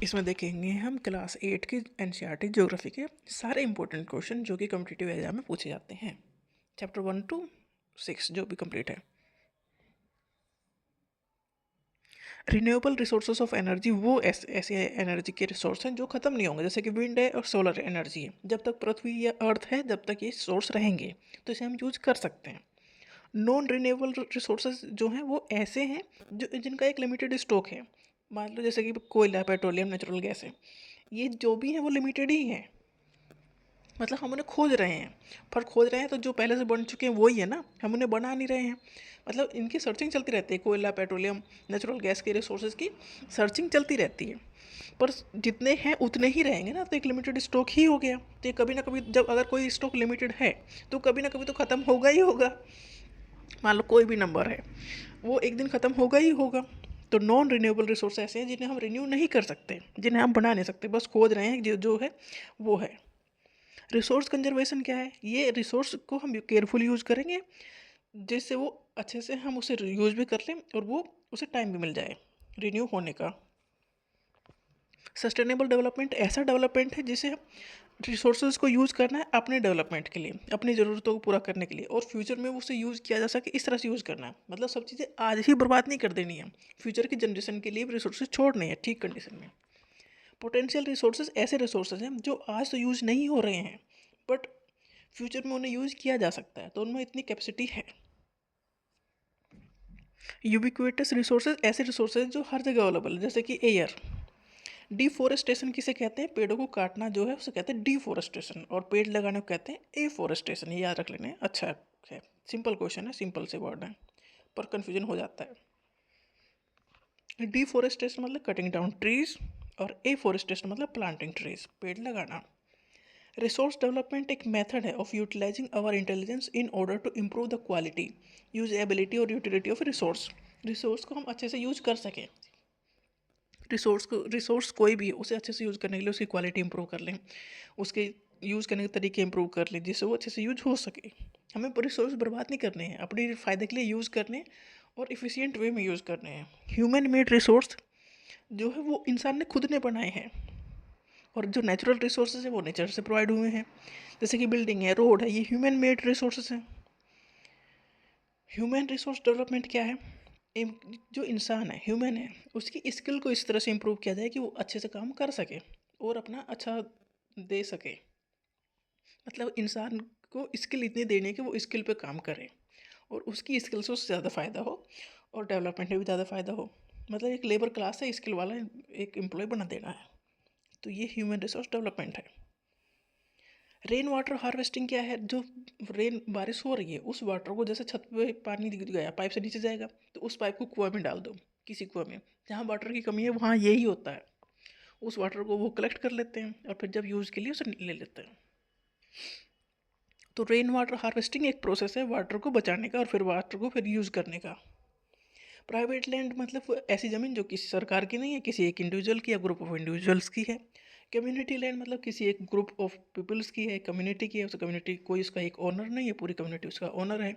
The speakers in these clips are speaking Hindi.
इसमें देखेंगे हम क्लास 8 की एनसीईआरटी ज्योग्राफी के सारे इंपॉर्टेंट क्वेश्चन जो कि कॉम्पिटिटिव एग्जाम में पूछे जाते हैं। चैप्टर 1 to 6 जो भी कंप्लीट है। रिन्यूएबल रिसोर्सेज ऑफ एनर्जी वो ऐसे एनर्जी के रिसोर्स हैं जो ख़त्म नहीं होंगे, जैसे कि विंड है और सोलर एनर्जी है। जब तक पृथ्वी या अर्थ है जब तक ये सोर्स रहेंगे तो इसे हम यूज कर सकते हैं। नॉन रिन्यूएबल रिसोर्सेज जो हैं वो ऐसे हैं जो जिनका एक लिमिटेड स्टॉक है। मान लो जैसे कि कोयला, पेट्रोलियम, नेचुरल गैस है, ये जो भी है वो लिमिटेड ही है। मतलब हम उन्हें खोज रहे हैं, पर खोज रहे हैं तो जो पहले से बन चुके हैं वही है ना, हम उन्हें बना नहीं रहे हैं। मतलब इनकी सर्चिंग चलती रहती है, कोयला, पेट्रोलियम, नेचुरल गैस के रिसोर्सेज की सर्चिंग चलती रहती है। पर जितने हैं उतने ही रहेंगे ना, तो एक लिमिटेड स्टॉक ही हो गया। तो ये कभी ना कभी, जब अगर कोई स्टॉक लिमिटेड है तो कभी ना कभी तो ख़त्म होगा ही होगा। मान लो कोई भी नंबर है, वो एक दिन ख़त्म होगा ही होगा। तो नॉन रिन्यूएबल रिसोर्स ऐसे हैं जिन्हें हम रिन्यू नहीं कर सकते, जिन्हें हम बना नहीं सकते, बस खोज रहे हैं, जो जो है वो है। रिसोर्स कंजर्वेशन क्या है? ये रिसोर्स को हम केयरफुल यूज़ करेंगे जिससे वो अच्छे से हम उसे यूज़ भी कर लें और वो उसे टाइम भी मिल जाए रिन्यू होने का। सस्टेनेबल डेवलपमेंट ऐसा डेवलपमेंट है जिसे रिसोर्सेज को यूज़ करना है अपने डेवलपमेंट के लिए, अपनी ज़रूरतों को पूरा करने के लिए, और फ्यूचर में उसे यूज़ किया जा सके इस तरह से यूज़ करना है। मतलब सब चीज़ें आज ही बर्बाद नहीं कर देनी है, फ्यूचर की जनरेशन के लिए भी रिसोर्सेज छोड़ने हैं ठीक कंडीशन में। पोटेंशियल रिसोर्सेज ऐसे रिसोर्सेज हैं जो आज तो यूज़ नहीं हो रहे हैं बट फ्यूचर में उन्हें यूज़ किया जा सकता है, तो उनमें इतनी कैपेसिटी है। यूबिक्विटस रिसोर्सेज ऐसे रिसोर्सेज जो हर जगह अवेलेबल है, जैसे कि एयर। डिफोरेस्टेशन किसे कहते हैं? पेड़ों को काटना जो है उसे कहते हैं डिफोरेस्टेशन, और पेड़ लगाने को कहते हैं एफोरेस्टेशन। ये याद रख लेने, अच्छा है, सिंपल क्वेश्चन है, सिंपल से वर्ड है, पर कन्फ्यूजन हो जाता है। डिफोरेस्टेशन मतलब कटिंग डाउन ट्रीज, और एफोरेस्टेशन मतलब प्लांटिंग ट्रीज, पेड़ लगाना। रिसोर्स डेवलपमेंट एक मेथड है of utilising our intelligence in order to improve the quality, usability और यूटिलिटी ऑफ रिसोर्स। रिसोर्स को हम अच्छे से यूज कर सकें, रिसोर्स कोई भी है उसे अच्छे से यूज़ करने के लिए उसकी क्वालिटी इंप्रूव कर लें, उसके यूज़ करने के तरीके इंप्रूव कर लें जिससे वो अच्छे से यूज हो सके। हमें रिसोर्स बर्बाद नहीं करने हैं, अपने फ़ायदे के लिए यूज़ करने और इफ़िशियंट वे में यूज़ करने हैं। ह्यूमन मेड रिसोर्स जो है वो इंसान ने खुद ने बनाए हैं, और जो नेचुरल रिसोर्सेज है वो नेचर से प्रोवाइड हुए हैं, जैसे कि बिल्डिंग है, रोड है, ये ह्यूमन मेड रिसोर्सेज हैं। ह्यूमन रिसोर्स डेवलपमेंट क्या है? जो इंसान है, ह्यूमन है, उसकी स्किल को इस तरह से इम्प्रूव किया जाए कि वो अच्छे से काम कर सके और अपना अच्छा दे सके। मतलब इंसान को स्किल इतनी देने कि वो स्किल पे काम करे और उसकी स्किल से उससे ज़्यादा फ़ायदा हो और डेवलपमेंट में भी ज़्यादा फ़ायदा हो। मतलब एक लेबर क्लास है, स्किल वाला एक एम्प्लॉय बना देना है। तो ये ह्यूमन रिसोर्स डेवलपमेंट है। रेन वाटर हार्वेस्टिंग क्या है? जो रेन बारिश हो रही है उस वाटर को, जैसे छत पे पानी गया पाइप से नीचे जाएगा तो उस पाइप को कुआं में डाल दो, किसी कुआं में जहाँ वाटर की कमी है वहाँ यही होता है। उस वाटर को वो कलेक्ट कर लेते हैं और फिर जब यूज़ के लिए उसे ले लेते हैं। तो रेन वाटर हार्वेस्टिंग एक प्रोसेस है वाटर को बचाने का और फिर वाटर को फिर यूज़ करने का। प्राइवेट लैंड मतलब ऐसी ज़मीन जो किसी सरकार की नहीं है, किसी एक इंडिविजुअल की या ग्रुप ऑफ इंडिविजुअल्स की है। कम्युनिटी लैंड मतलब किसी एक ग्रुप ऑफ पीपल्स की है, कम्युनिटी की है, उस कम्युनिटी कोई उसका एक ओनर नहीं है, पूरी कम्युनिटी उसका ओनर है।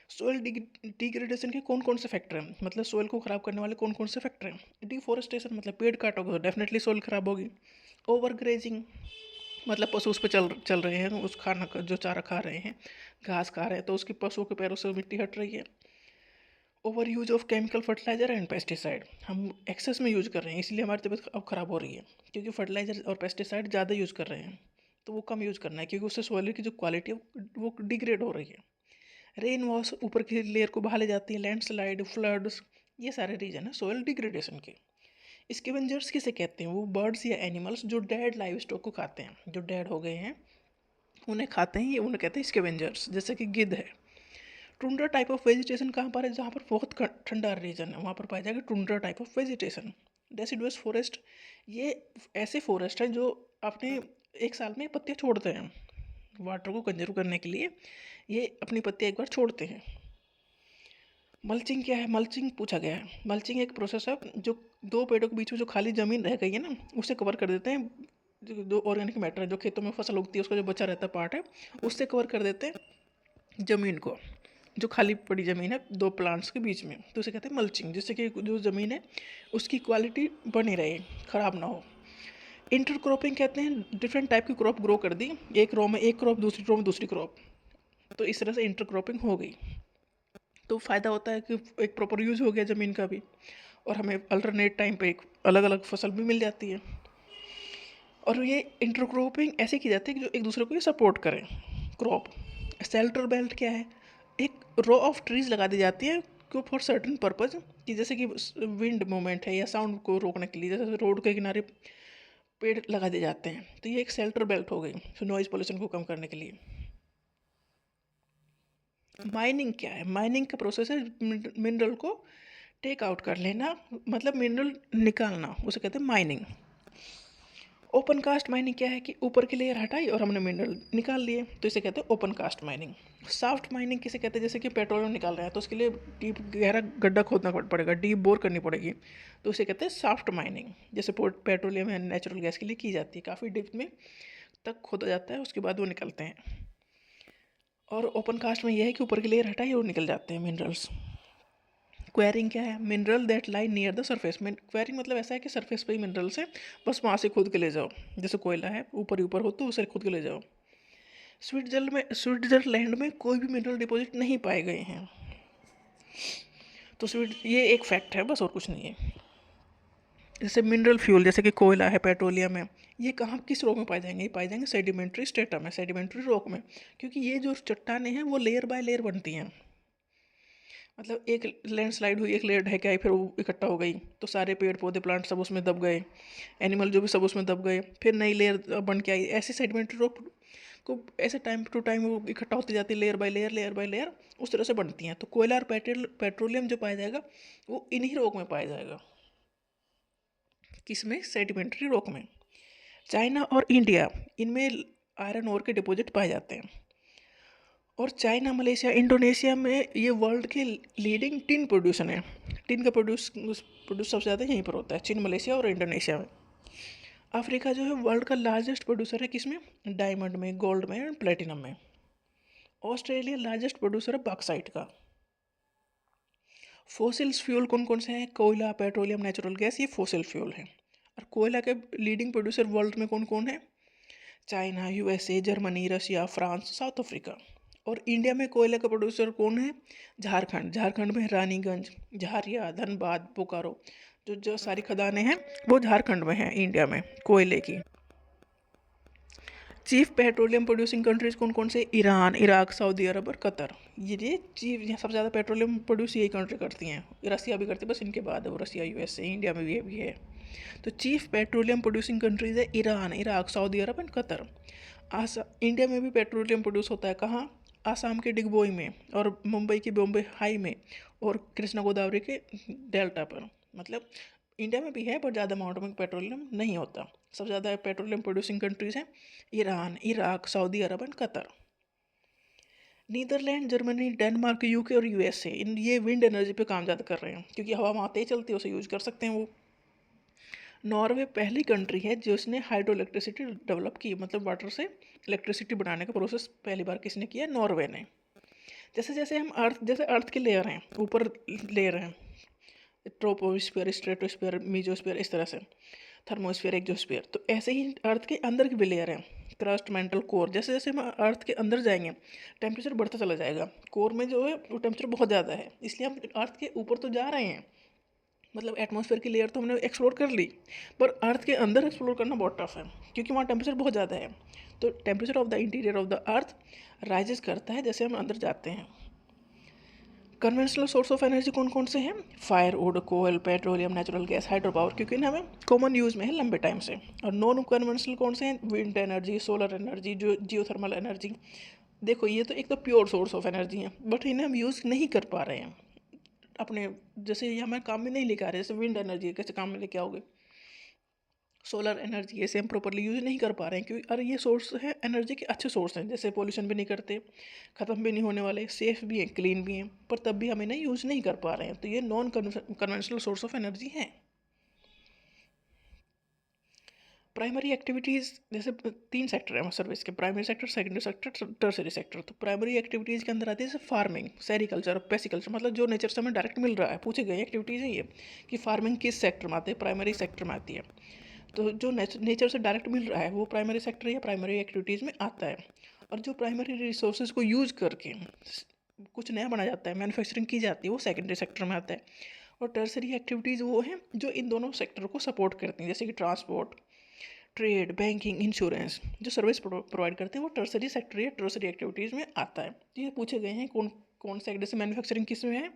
सोयल डिग्रेडेशन के कौन कौन से फैक्टर हैं? मतलब सोयल को ख़राब करने वाले कौन कौन से फैक्टर हैं? डिफोरेस्टेशन मतलब पेड़ काटोगे तो डेफिनेटली सोयल ख़राब होगी। ओवर ग्रेजिंग मतलब पशु उस पर चल रहे हैं, उस खाना जो चारा खा रहे हैं, घास खा रहे हैं, तो उसके पशुओं के पैरों से मिट्टी हट रही है। Over use of chemical fertiliser and pesticide, हम एक्सेस में यूज़ कर रहे हैं इसलिए हमारी तबीयत अब ख़राब हो रही है, क्योंकि फर्टिलाइजर और पेस्टिसाइड ज़्यादा यूज़ कर रहे हैं। तो वो कम यूज़ करना है क्योंकि उससे सॉइल की जो क्वालिटी है वो डिग्रेड हो रही है। रेन वॉश ऊपर की लेयर को बहा ले जाती है, लैंडस्लाइड, फ्लड्स, ये सारे रीजन है सॉइल डिग्रेडेशन के। स्कैवेंजर्स किसे कहते हैं? वो बर्ड्स या एनिमल्स जो डेड लाइव स्टॉक को खाते हैं, जो डेड हो गए हैं उन्हें खाते हैं, ये उन्हें कहते हैं स्कैवेंजर्स, जैसे कि गिद्ध है। टुंड्रा टाइप ऑफ वेजिटेशन कहाँ पर है? जहाँ पर बहुत ठंडा रीजन है वहाँ पर पाया जाएगा tundra type of vegetation. Deciduous forest, ये ऐसे फॉरेस्ट हैं जो अपने एक साल में पत्तियाँ छोड़ते हैं, वाटर को कंजर्व करने के लिए ये अपनी पत्तियाँ एक बार छोड़ते हैं। मल्चिंग क्या है? मल्चिंग पूछा गया है। मल्चिंग एक प्रोसेस है जो दो पेड़ों के बीच में जो खाली ज़मीन रह गई है ना उसे कवर कर देते हैं, जो ऑर्गेनिक मैटर है जो खेतों में फसल उगती है उसका जो बचा रहता पार्ट है उससे कवर कर देते हैं ज़मीन को। जो खाली पड़ी ज़मीन है दो प्लांट्स के बीच में, तो उसे कहते हैं मल्चिंग, जिससे कि जो ज़मीन है उसकी क्वालिटी बनी रहे, ख़राब ना हो। इंटरक्रॉपिंग कहते हैं डिफरेंट टाइप की क्रॉप ग्रो कर दी, एक रो में एक क्रॉप, दूसरी रो में दूसरी क्रॉप, तो इस तरह से इंटरक्रॉपिंग हो गई। तो फ़ायदा होता है कि एक प्रॉपर यूज़ हो गया ज़मीन का भी, और हमें अल्टरनेट टाइम पे एक अलग अलग फसल भी मिल जाती है। और ये इंटरक्रॉपिंग ऐसे की जाती है कि जो एक दूसरे को ये सपोर्ट करें क्रॉप। शेल्टर बेल्ट क्या है, एक रो ऑफ ट्रीज लगा दी जाती है को फॉर सर्टन पर्पज़, कि जैसे कि विंड मूवमेंट है या साउंड को रोकने के लिए, जैसे रोड के किनारे पेड़ लगा दिए जाते हैं, तो ये एक शेल्टर बेल्ट हो गई नॉइज़ पोल्यूशन को कम करने के लिए। माइनिंग क्या है, माइनिंग का प्रोसेस है मिनरल को टेक आउट कर लेना, मतलब मिनरल निकालना, उसे कहते हैं माइनिंग। ओपन कास्ट माइनिंग क्या है कि ऊपर की लेयर हटाई और हमने मिनरल निकाल लिए, तो इसे कहते हैं open cast mining. Soft mining किसे कहते हैं, जैसे कि पेट्रोलियम निकाल रहे हैं तो उसके लिए डीप गहरा गड्ढा खोदना पड़ेगा, डीप बोर करनी पड़ेगी, तो उसे कहते हैं सॉफ्ट माइनिंग। जैसे पेट्रोलियम या नेचुरल गैस के लिए की जाती है, काफ़ी डीप में तक खोदा जाता है, उसके बाद वो निकलते हैं। और ओपन कास्ट में यह है कि ऊपर की लेयर हटाई और निकल जाते हैं मिनरल्स। क्वेरिंग क्या है, mineral that lie near the surface में। क्वेरिंग मतलब ऐसा है कि सरफेस पे ही मिनरल्स है, बस वहाँ से खुद के ले जाओ, जैसे कोयला है ऊपर ही ऊपर हो तो उसे खुद के ले जाओ। स्विट्जरलैंड में कोई भी मिनरल डिपॉजिट नहीं पाए गए हैं, तो ये एक फैक्ट है बस, और कुछ नहीं है। जैसे मिनरल फ्यूल, जैसे कि कोयला है, पेट्रोलियम है, ये कहाँ किस रॉक में पाए जाएंगे, ये पाए जाएंगे सेडिमेंट्री स्ट्रेटा में, सेडिमेंट्री रॉक में, क्योंकि ये जो चट्टानें हैं वो लेयर बाय लेयर बनती हैं। मतलब एक लैंडस्लाइड हुई, एक लेयर ढह आई, फिर वो इकट्ठा हो गई, तो सारे पेड़ पौधे प्लांट सब उसमें दब गए, एनिमल जो भी सब उसमें दब गए, फिर नई लेयर बन के आई। ऐसे सेडिमेंट्री रॉक को ऐसे टाइम टू टाइम वो इकट्ठा होती जाती है, layer by layer, layer by layer, उस तरह से बनती हैं। तो कोयला और पेट्रोलियम जो पाया जाएगा वो इन्हीं रॉक में पाया जाएगा, किसमें, सेडिमेंट्री रॉक में। चाइना और इंडिया, इनमें आयरन ओर के डिपॉजिट पाए जाते हैं। और चाइना, मलेशिया, इंडोनेशिया में ये वर्ल्ड के लीडिंग टिन प्रोड्यूसर हैं। टिन का प्रोड्यूस सबसे ज़्यादा यहीं पर होता है, चीन, मलेशिया और इंडोनेशिया में। अफ्रीका जो है वर्ल्ड का लार्जेस्ट प्रोड्यूसर है, किसमें, डायमंड में, गोल्ड में, प्लेटिनम में। ऑस्ट्रेलिया लार्जेस्ट प्रोड्यूसर है बॉक्साइट का। फोसिल्स फ्यूल कौन कौन से हैं, कोयला, पेट्रोलियम, नेचुरल गैस, ये फोसिल फ्यूल हैं। और कोयला के लीडिंग प्रोड्यूसर वर्ल्ड में कौन कौन है, China, USA, Germany, Russia, France, south Africa. और इंडिया में कोयले का प्रोड्यूसर कौन है, झारखंड। झारखंड में रानीगंज, झारिया, धनबाद, बोकारो, जो सारी खदानें हैं वो झारखंड में हैं इंडिया में कोयले की। चीफ पेट्रोलियम प्रोड्यूसिंग कंट्रीज कौन कौन से, ईरान, इराक, सऊदी अरब और कतर। ये चीफ, यहाँ सबसे ज़्यादा पेट्रोलियम प्रोड्यूस यही कंट्री करती हैं। रसिया भी करती है, बस इनके बाद है वो, रसिया, यूएसए, इंडिया में भी है। तो चीफ पेट्रोलियम प्रोड्यूसिंग कंट्रीज है Iran, Iraq, Saudi Arab and Qatar. India में भी पेट्रोलियम प्रोड्यूस होता है, कहाँ, आसाम के डिगबोई में, और मुंबई की बॉम्बे हाई में, और कृष्णा गोदावरी के डेल्टा पर। मतलब इंडिया में भी है पर ज़्यादा अमाउंट में पेट्रोलियम नहीं होता। सबसे ज़्यादा पेट्रोलियम प्रोड्यूसिंग कंट्रीज़ हैं Iran, Iraq, Saudi Arab and Qatar. Netherland, Germany, Denmark, UK और यूएसए, इन ये विंड एनर्जी पे काम ज़्यादा कर रहे हैं, क्योंकि हवा वहाँ तेज चलती है, उसे यूज़ कर सकते हैं वो। नॉर्वे पहली कंट्री है जिसने हाइड्रो इलेक्ट्रिसिटी डेवलप की, मतलब वाटर से इलेक्ट्रिसिटी बनाने का प्रोसेस पहली बार किसने किया, नॉर्वे ने। जैसे जैसे हम अर्थ, जैसे अर्थ के लेयर हैं, ऊपर लेयर हैं, ट्रोपोस्फीयर, स्ट्रेटोस्फीयर, मीजोस्फीयर, इस तरह से, थर्मोस्फीयर, एक्जोस्फीयर, तो ऐसे ही अर्थ के अंदर की भी लेयर हैं, क्रस्ट, मेंटल, कोर। जैसे जैसे हम अर्थ के अंदर जाएंगे टेम्परेचर बढ़ता चला जाएगा, कोर में जो है वो टेम्परेचर बहुत ज़्यादा है, इसलिए हम अर्थ के ऊपर तो जा रहे हैं, मतलब एटमॉस्फेयर की लेयर तो हमने एक्सप्लोर कर ली, पर अर्थ के अंदर एक्सप्लोर करना बहुत टफ है, क्योंकि वहाँ टेम्परेचर बहुत ज़्यादा है। तो temperature of the interior of the earth rises करता है जैसे हम अंदर जाते हैं। कन्वेंशनल सोर्स ऑफ एनर्जी कौन कौन से हैं, फायरवुड, कोयल, petroleum, natural gas, hydro power, क्योंकि इन्हें हमें कॉमन यूज़ में है लंबे टाइम से। और नॉन कन्वेंशनल कौन से हैं, विंड एनर्जी, सोलर एनर्जी, जो जियोथर्मल एनर्जी। देखो ये तो एक तो प्योर सोर्स ऑफ एनर्जी है, बट इन्हें हम यूज़ नहीं कर पा रहे हैं अपने, जैसे ये हमें काम में नहीं लेके आ रहे, जैसे विंड एनर्जी कैसे काम में लेके आओगे, सोलर एनर्जी ऐसे हम प्रॉपरली यूज़ नहीं कर पा रहे हैं, क्योंकि अरे ये सोर्स है एनर्जी के अच्छे सोर्स हैं, जैसे पोल्यूशन भी नहीं करते, ख़त्म भी नहीं होने वाले, सेफ़ भी हैं, क्लीन भी हैं, पर तब भी हम इन्हें यूज़ नहीं कर पा रहे हैं, तो ये non conventional source of energy हैं। प्राइमरी एक्टिविटीज़ जैसे 3 सेक्टर हैं सर्विस के, primary sector, secondary sector, tertiary sector. तो प्राइमरी एक्टिविटीज़ के अंदर आती है जैसे फार्मिंग, सेरिकल्चर, पेसिकल्चर, मतलब जो नेचर से हमें डायरेक्ट मिल रहा है। पूछे गए एक्टिविटीज़ है ये कि फार्मिंग किस सेक्टर में आती है, प्राइमरी सेक्टर में आती है। तो जो नेचर से डायरेक्ट मिल रहा है वो प्राइमरी सेक्टर या प्राइमरी एक्टिविटीज़ में आता है। और जो प्राइमरी रिसोर्सेज को यूज़ करके कुछ नया बनाया जाता है, मैन्युफैक्चरिंग की जाती है, वो सेकेंडरी सेक्टर में आता है। और टर्सरी एक्टिविटीज़ वो हैं जो इन दोनों सेक्टर को सपोर्ट करती हैं, जैसे कि ट्रांसपोर्ट, ट्रेड, बैंकिंग, इंश्योरेंस, जो सर्विस प्रोवाइड करते हैं वो टर्सरी सेक्टर या टर्सरी एक्टिविटीज़ में आता है। तो ये पूछे गए हैं कौन कौन सेक्टर, जैसे मैन्युफैक्चरिंग किस में है,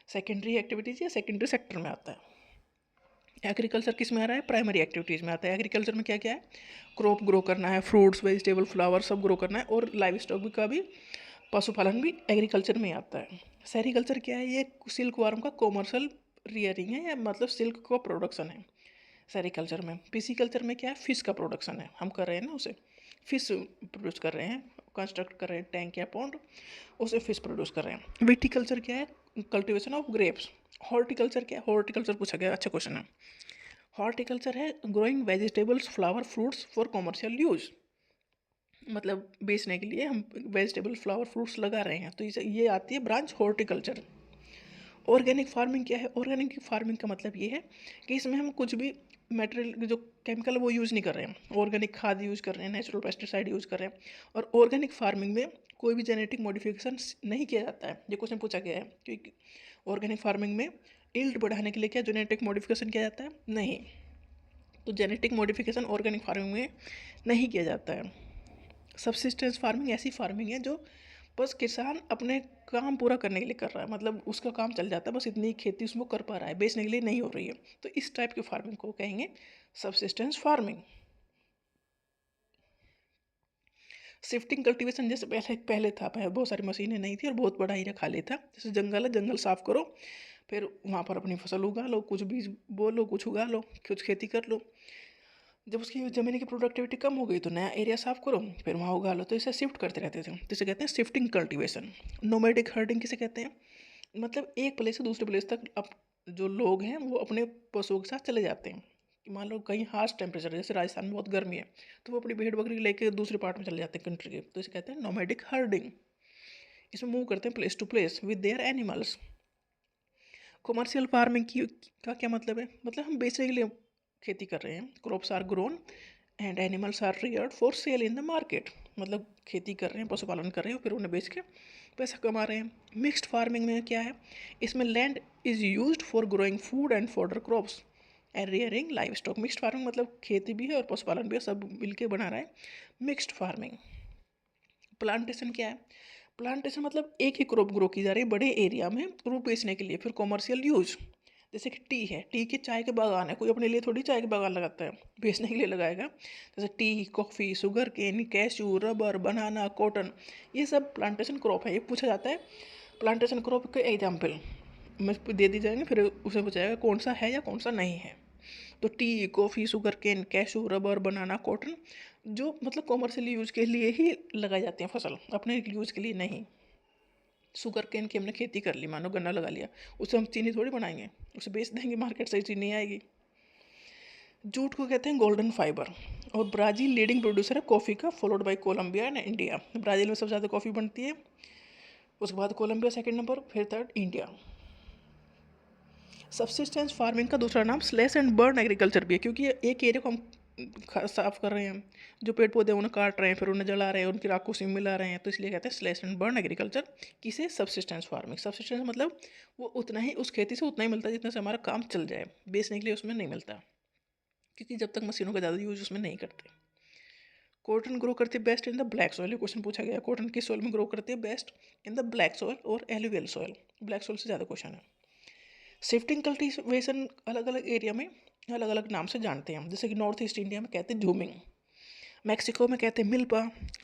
सेकेंडरी एक्टिविटीज़ या सेकेंडरी सेक्टर में आता है। एग्रीकल्चर किस में आ रहा है, प्राइमरी एक्टिविटीज़ में आता है। एग्रीकल्चर में क्या क्या है, क्रॉप ग्रो करना है, फ्रूट्स, वेजिटेबल, फ्लावर सब ग्रो करना है, और लाइव स्टॉक का भी, पशुपालन भी एग्रीकल्चर में आता है। सेरिकल्चर क्या है, ये सिल्क वार्म का कॉमर्शियल रियरिंग है, या मतलब सिल्क का प्रोडक्शन है सेरिकल्चर में। पिसीकल्चर में क्या है, फिश का प्रोडक्शन है, हम कर रहे हैं ना उसे, फिश प्रोड्यूस कर रहे हैं, कंस्ट्रक्ट कर रहे हैं टैंक या पॉन्ड, उसे फिश प्रोड्यूस कर रहे हैं। विटिकल्चर क्या है, कल्टीवेशन ऑफ ग्रेप्स। हॉर्टिकल्चर क्या है, हॉर्टिकल्चर पूछा गया, अच्छा क्वेश्चन है। हॉर्टिकल्चर है growing vegetables, flower, fruits for commercial use, मतलब बेचने के लिए हम वेजिटेबल, फ्लावर, फ्रूट्स लगा रहे हैं, तो ये आती है ब्रांच हॉर्टिकल्चर। ऑर्गेनिक फार्मिंग क्या है, ऑर्गेनिक फार्मिंग का मतलब ये है कि इसमें हम कुछ भी मटेरियल जो केमिकल वो यूज़ नहीं कर रहे हैं, ऑर्गेनिक खाद यूज़ कर रहे हैं, नेचुरल पेस्टिसाइड यूज़ कर रहे हैं। और ऑर्गेनिक फार्मिंग में कोई भी जेनेटिक मॉडिफिकेशन नहीं किया जाता है। ये क्वेश्चन पूछा गया है कि ऑर्गेनिक फार्मिंग में यील्ड बढ़ाने के लिए क्या जेनेटिक मॉडिफिकेशन किया जाता है, नहीं। तो जेनेटिक मॉडिफिकेशन ऑर्गेनिक फार्मिंग में नहीं किया जाता है। सबसिस्टेंस फार्मिंग ऐसी फार्मिंग है जो बस किसान अपने काम पूरा करने के लिए कर रहा है, मतलब उसका काम चल जाता है, बस इतनी खेती उसमें कर पा रहा है, बेचने के लिए नहीं हो रही है। तो इस टाइप की फार्मिंग को कहेंगे सबसिस्टेंस फार्मिंग। शिफ्टिंग कल्टीवेशन जैसे पहले पहले था, पहले बहुत सारी मशीनें नहीं थी और बहुत बड़ा एरिया खाली था, जैसे जंगल है, जंगल साफ करो, फिर वहाँ पर अपनी फसल उगा लो, कुछ बीज बो लो, कुछ उगा लो, कुछ खेती कर लो। जब उसकी ज़मीन की प्रोडक्टिविटी कम हो गई तो नया एरिया साफ करो, फिर वहाँ उगा लो। तो इसे शिफ्ट करते रहते थे, जिसे कहते हैं शिफ्टिंग कल्टीवेशन। नोमैडिक हर्डिंग किसे कहते हैं, मतलब एक प्लेस से दूसरे प्लेस तक अब जो लोग हैं वो अपने पशुओं के साथ चले जाते हैं। मान लो कहीं हार्श टेम्परेचर, जैसे राजस्थान में बहुत गर्मी है, तो वो अपनी भेड़ बकरी लेके दूसरे पार्ट में चले जाते हैं कंट्री के, तो इसे कहते हैं नोमैडिक हर्डिंग। इसमें मूव करते हैं place to place with their animals. Commercial farming की का क्या मतलब है, मतलब हम बेचने के लिए खेती कर रहे हैं, crops are grown and animals are reared for sale in the market, मतलब खेती कर रहे हैं, पशुपालन कर रहे हैं, फिर उन्हें बेच के पैसा कमा रहे हैं। मिक्स्ड फार्मिंग में क्या है, इसमें land is used for growing food and fodder crops and rearing live stock. Mixed farming मतलब खेती भी है और पशुपालन भी है, सब मिलके बना रहा है मिक्स्ड फार्मिंग। प्लांटेशन क्या है, प्लांटेशन मतलब एक ही क्रॉप ग्रो की जा रही है बड़े एरिया में, और वो बेचने के लिए, फिर कॉमर्शियल यूज। जैसे कि टी है, टी के चाय के बागान है, कोई अपने लिए थोड़ी चाय के बागान लगाता है, बेचने के लिए लगाएगा। जैसे tea, coffee, sugar cane, cashew, rubber, banana, cotton, ये सब प्लांटेशन क्रॉप है। ये पूछा जाता है प्लांटेशन क्रॉप के एग्जाम्पल में दे दी जाएंगे, फिर उसे पूछा जाएगा कौन सा है या कौन सा नहीं है। तो tea, coffee, sugar cane, cashew, rubber, banana, cotton, जो मतलब कॉमर्शियल यूज़ के लिए ही लगाई जाती हैं फसल, अपने यूज़ के लिए नहीं। शुगर केन की हमने खेती कर ली, मानो गन्ना लगा लिया, उससे हम चीनी थोड़ी बनाएंगे, उसे बेच देंगे मार्केट से, चीनी आएगी। जूट को कहते हैं गोल्डन फाइबर। और ब्राज़ील लीडिंग प्रोड्यूसर है कॉफ़ी का, followed by Colombia and India. Brazil में सबसे ज़्यादा कॉफ़ी बनती है, उसके बाद कोलंबिया सेकंड नंबर, फिर थर्ड इंडिया। सबसिस्टेंस फार्मिंग का दूसरा नाम स्लैश एंड बर्न एग्रीकल्चर भी है, क्योंकि ये एक एरिया को हम साफ कर रहे हैं, जो पेड़ पौधे उन्हें काट रहे हैं, फिर उन्हें जला रहे हैं, उनकी राख को उसी में मिला रहे हैं, तो इसलिए कहते हैं स्लैश एंड बर्न एग्रीकल्चर। किसे, सबसिस्टेंस फार्मिंग। सबसिस्टेंस मतलब वो उतना ही, उस खेती से उतना ही मिलता है जितने से हमारा काम चल जाए, बेचने के लिए उसमें नहीं मिलता, क्योंकि जब तक मशीनों का ज़्यादा यूज उसमें नहीं करते। कॉटन ग्रो करती है best in the black soil, ये क्वेश्चन पूछा गया, कॉटन किस सॉइल में ग्रो करती है best, in the black soil और एलुवियल सॉइल। ब्लैक सॉइल से ज़्यादा क्वेश्चन है। शिफ्टिंग कल्टीवेशन अलग अलग एरिया में अलग अलग नाम से जानते हैं हम, जैसे कि नॉर्थ ईस्ट इंडिया में कहते हैं झूमिंग, मैक्सिको में कहते हैं मिल्पा,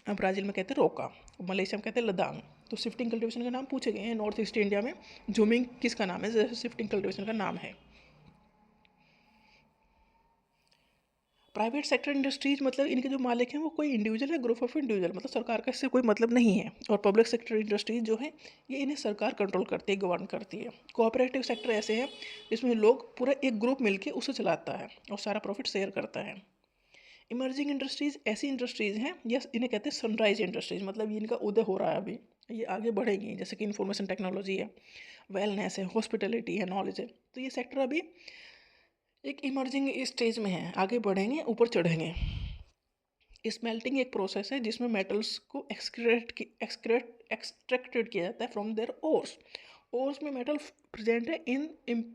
ब्राज़ील में कहते हैं रोका, मलेशिया में कहते हैं लदांग। तो शिफ्टिंग कल्टीवेशन का नाम पूछे गए हैं। नॉर्थ ईस्ट इंडिया में झूमिंग किसका नाम है, जैसे शिफ्टिंग कल्टीवेशन का नाम है। प्राइवेट सेक्टर इंडस्ट्रीज मतलब इनके जो मालिक हैं वो कोई इंडिविजुअल है, ग्रुप ऑफ इंडिविजुअल, मतलब सरकार का इससे कोई मतलब नहीं है। और पब्लिक सेक्टर इंडस्ट्रीज जो है ये इन्हें सरकार कंट्रोल करती है, गवर्न करती है। कोऑपरेटिव सेक्टर ऐसे हैं जिसमें लोग पूरा एक ग्रुप मिलके उसे चलाता है और सारा प्रॉफिट शेयर करता है। इमर्जिंग इंडस्ट्रीज़ ऐसी इंडस्ट्रीज़ हैं, यस, इन्हें कहते हैं सनराइज इंडस्ट्रीज़, मतलब ये इनका उदय हो रहा है अभी, ये आगे बढ़ेंगी, जैसे कि इंफॉर्मेशन टेक्नोलॉजी है, वेलनेस है, हॉस्पिटैलिटी है, नॉलेज है। तो ये सेक्टर अभी एक इमर्जिंग स्टेज में है, आगे बढ़ेंगे, ऊपर चढ़ेंगे। स्मेल्टिंग एक प्रोसेस है जिसमें मेटल्स को एक्सट्रैक्टेड किया जाता है फ्रॉम देयर ओर्स। ओर्स में मेटल प्रेजेंट है इन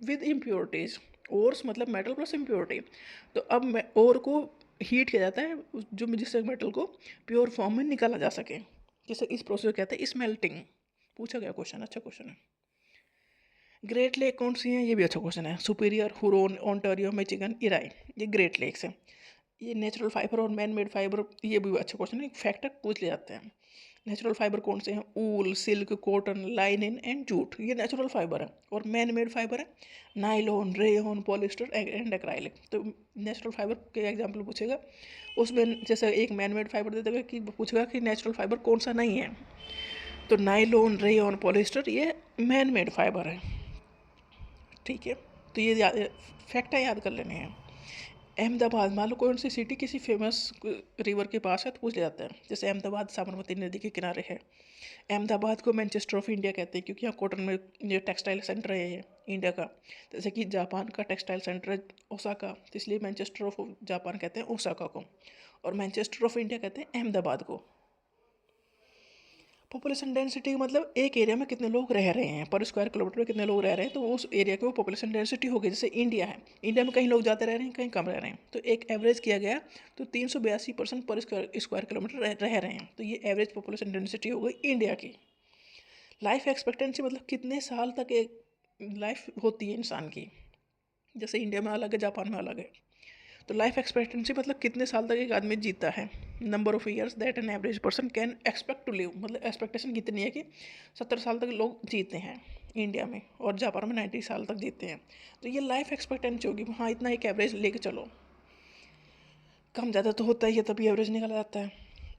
विद इम्प्योरिटीज। ओर्स मतलब मेटल प्लस इम्प्योरिटी। तो अब ओर को हीट किया जाता है जो जिससे मेटल को प्योर फॉर्म में निकाला जा सके, जिसे इस प्रोसेस को कहते हैं स्मेल्टिंग। पूछा गया क्वेश्चन, अच्छा क्वेश्चन है। ग्रेट लेक कौन सी है, ये भी अच्छा क्वेश्चन है। Superior, Huron, Ontario, Michigan, Irai, ये ग्रेट लेक्स है। ये नेचुरल फाइबर और मैन मेड फाइबर, ये भी अच्छा क्वेश्चन है, फैक्टर पूछ ले जाते हैं। नेचुरल फाइबर कौन से हैं? Wool, silk, cotton, linen and jute, ये नेचुरल फाइबर है। और मैन मेड फाइबर है nylon, rayon, polyester and acrylic. तो नेचुरल फाइबर के एग्जांपल पूछेगा, उसमें जैसे एक मैन मेड फाइबर दे देगा कि पूछेगा कि नेचुरल फाइबर कौन सा नहीं है, तो नाइलॉन, रेयन, पॉलिस्टर ये मैन मेड फाइबर है। ठीक है, तो ये फैक्ट है, याद कर लेने हैं। अहमदाबाद, मान लो कौन सी सिटी किसी फेमस रिवर के पास है तो पूछ ले जाता है, जैसे अहमदाबाद साबरमती नदी के किनारे है। अहमदाबाद को मैनचेस्टर ऑफ इंडिया कहते हैं क्योंकि यहाँ कॉटन में ये टेक्सटाइल सेंटर है ये इंडिया का। जैसे कि जापान का टेक्सटाइल सेंटर है ओसाका, तो इसलिए मैनचेस्टर ऑफ जापान कहते हैं ओसाका को, और मैनचेस्टर ऑफ इंडिया कहते हैं अहमदाबाद को। पॉपुलेशन डेंसिटी मतलब एक एरिया में कितने लोग रह रहे हैं, पर स्क्वायर किलोमीटर में कितने लोग रह रहे हैं, तो उस एरिया की वो पॉपुलेशन डेंसिटी होगी। जैसे इंडिया है, इंडिया में कहीं लोग ज़्यादा रह रहे हैं, कहीं कम रह रहे हैं, तो एक एवरेज किया गया तो 382% पर स्क्वायर किलोमीटर रह रहे हैं, तो ये एवरेज पॉपुलेशन डेंसिटी हो गई इंडिया की। लाइफ एक्सपेक्टेंसी मतलब कितने साल तक एक लाइफ होती है इंसान की, जैसे इंडिया में अलग है, जापान में अलग है। तो लाइफ एक्सपेक्टेंसी मतलब कितने साल तक एक आदमी जीता है। Number of years that an average person can expect to live, मतलब एक्सपेक्टेशन कितनी है कि 70 साल तक लोग जीते हैं इंडिया में, और जापान में 90 साल तक जीते हैं। तो ये लाइफ एक्सपेक्टेंसी होगी, हाँ इतना एक एवरेज लेके चलो। कम ज़्यादा तो होता ही है, तभी एवरेज निकाला जाता है।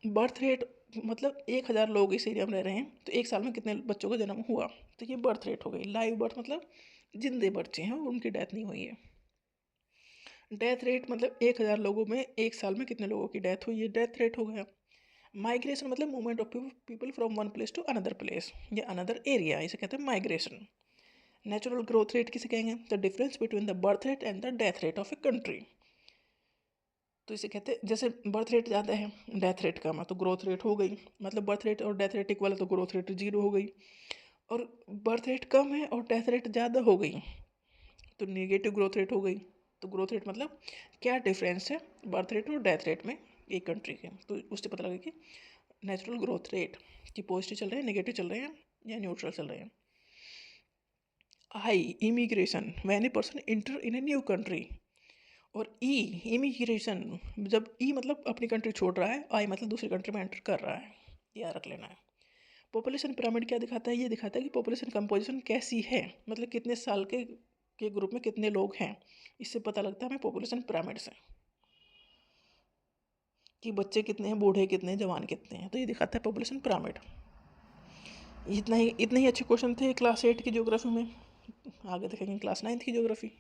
बर्थ रेट मतलब 1000 लोग इस एरिया में रह रहे हैं, तो एक साल में कितने बच्चों का जन्म हुआ, तो ये बर्थ रेट हो गई। लाइव बर्थ मतलब जिंदे बच्चे हैं, उनकी डेथ नहीं हुई है। डेथ रेट मतलब 1000 लोगों में एक साल में कितने लोगों की डेथ हुई, ये डेथ रेट हो गया। माइग्रेशन मतलब movement of people from one place to another place या अनदर एरिया, इसे कहते हैं माइग्रेशन। नेचुरल ग्रोथ रेट किसे कहेंगे? The difference between the birth rate and the death rate of a country. तो इसे कहते हैं, जैसे बर्थ रेट ज़्यादा है, डेथ रेट कम है, तो ग्रोथ रेट हो गई, मतलब बर्थ रेट और डेथ रेट इक्वल है तो ग्रोथ रेट 0 हो गई। और बर्थ रेट कम है और डेथ रेट ज़्यादा हो गई तो नेगेटिव ग्रोथ रेट हो गई। तो ग्रोथ रेट मतलब क्या डिफरेंस है बर्थ रेट और डेथ रेट में एक कंट्री के, तो उससे पता लगे कि नेचुरल ग्रोथ रेट कि पॉजिटिव चल रहे हैं, नेगेटिव चल रहे हैं या न्यूट्रल चल रहे हैं। I, immigration, when a person enter in a new country. और ई, इमिग्रेशन, जब ई मतलब अपनी कंट्री छोड़ रहा है, आई मतलब दूसरी कंट्री में एंटर कर रहा है, याद रख लेना है। पॉपुलेशन पिरामिड क्या दिखाता है? ये दिखाता है कि पॉपुलेशन कंपोजिशन कैसी है, मतलब कितने साल के ग्रुप में कितने लोग हैं। इससे पता लगता है हमें पॉपुलेशन पिरामिड से कि बच्चे कितने हैं, बूढ़े कितने हैं, जवान कितने हैं, तो ये दिखाता है पॉपुलेशन पिरामिड। इतने ही अच्छे क्वेश्चन थे क्लास 8 की ज्योग्राफी में। आगे देखेंगे क्लास 9 की ज्योग्राफी।